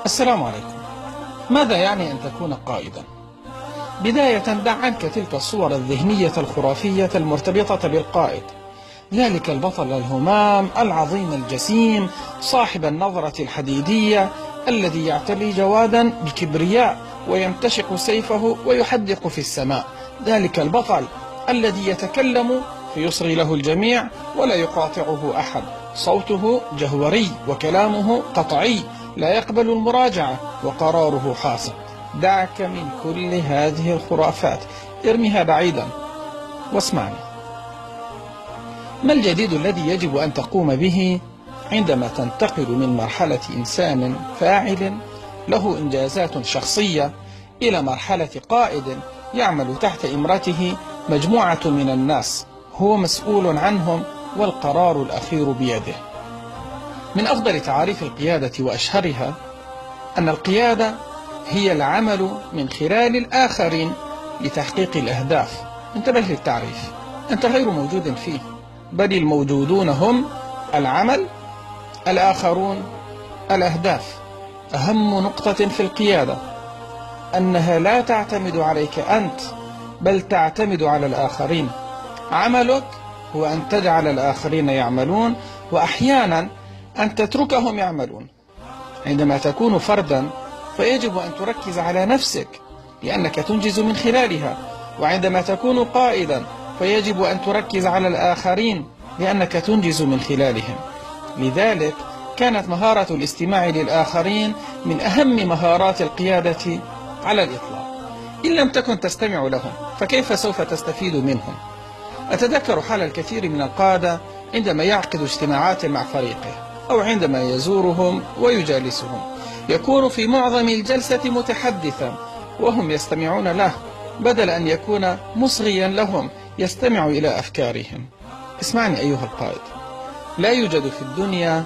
السلام عليكم. ماذا يعني أن تكون قائدا؟ بداية دع عنك تلك الصور الذهنية الخرافية المرتبطة بالقائد، ذلك البطل الهمام العظيم الجسيم صاحب النظرة الحديدية الذي يعتلي جوادا بكبرياء ويمتشق سيفه ويحدق في السماء، ذلك البطل الذي يتكلم فيصغي له الجميع ولا يقاطعه أحد، صوته جهوري وكلامه قطعي لا يقبل المراجعة وقراره حاسم. دعك من كل هذه الخرافات، ارميها بعيدا واسمعني. ما الجديد الذي يجب أن تقوم به عندما تنتقل من مرحلة إنسان فاعل له إنجازات شخصية إلى مرحلة قائد يعمل تحت إمرته مجموعة من الناس هو مسؤول عنهم والقرار الأخير بيده؟ من أفضل تعاريف القيادة وأشهرها أن القيادة هي العمل من خلال الآخرين لتحقيق الأهداف. انتبه للتعريف، أنت غير موجود فيه، بل الموجودون هم العمل، الآخرون، الأهداف. أهم نقطة في القيادة أنها لا تعتمد عليك أنت، بل تعتمد على الآخرين. عملك هو أن تجعل الآخرين يعملون، وأحيانا أن تتركهم يعملون. عندما تكون فردا فيجب أن تركز على نفسك لأنك تنجز من خلالها، وعندما تكون قائدا فيجب أن تركز على الآخرين لأنك تنجز من خلالهم. لذلك كانت مهارة الاستماع للآخرين من أهم مهارات القيادة على الإطلاق. إن لم تكن تستمع لهم فكيف سوف تستفيد منهم؟ أتذكر حال الكثير من القادة عندما يعقد اجتماعات مع فريقه أو عندما يزورهم ويجالسهم، يكون في معظم الجلسة متحدثا وهم يستمعون له، بدل أن يكون مصغيا لهم يستمع إلى أفكارهم. اسمعني أيها القائد، لا يوجد في الدنيا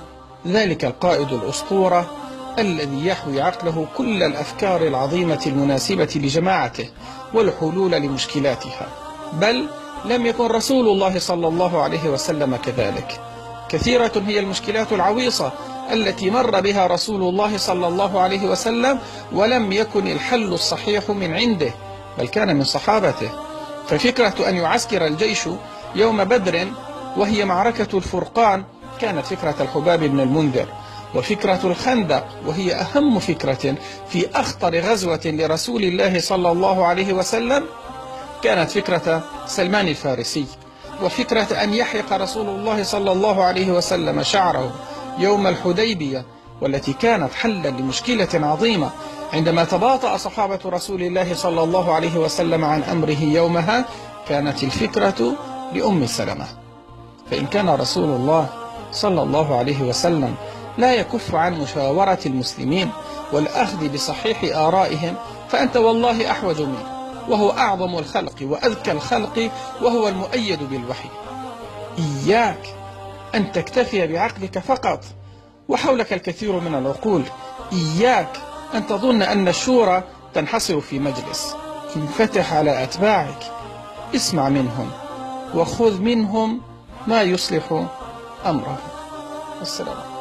ذلك القائد الأسطورة الذي يحوي عقله كل الأفكار العظيمة المناسبة لجماعته والحلول لمشكلاتها، بل لم يكن رسول الله صلى الله عليه وسلم كذلك. كثيرة هي المشكلات العويصة التي مر بها رسول الله صلى الله عليه وسلم ولم يكن الحل الصحيح من عنده، بل كان من صحابته. ففكرة أن يعسكر الجيش يوم بدر وهي معركة الفرقان كانت فكرة الحباب بن المنذر، وفكرة الخندق وهي أهم فكرة في أخطر غزوة لرسول الله صلى الله عليه وسلم كانت فكرة سلمان الفارسي، وفكرة أن يحرق رسول الله صلى الله عليه وسلم شعره يوم الحديبية، والتي كانت حلا لمشكلة عظيمة عندما تباطأ صحابة رسول الله صلى الله عليه وسلم عن أمره يومها، كانت الفكرة لأم سلمة. فإن كان رسول الله صلى الله عليه وسلم لا يكف عن مشاورة المسلمين والأخذ بصحيح آرائهم، فأنت والله أحوج منه، وهو أعظم الخلق وأذكى الخلق وهو المؤيد بالوحي. إياك أن تكتفي بعقلك فقط وحولك الكثير من العقول. إياك أن تظن أن الشورى تنحصر في مجلس. انفتح على أتباعك، اسمع منهم وخذ منهم ما يصلح أمرهم. السلام عليكم.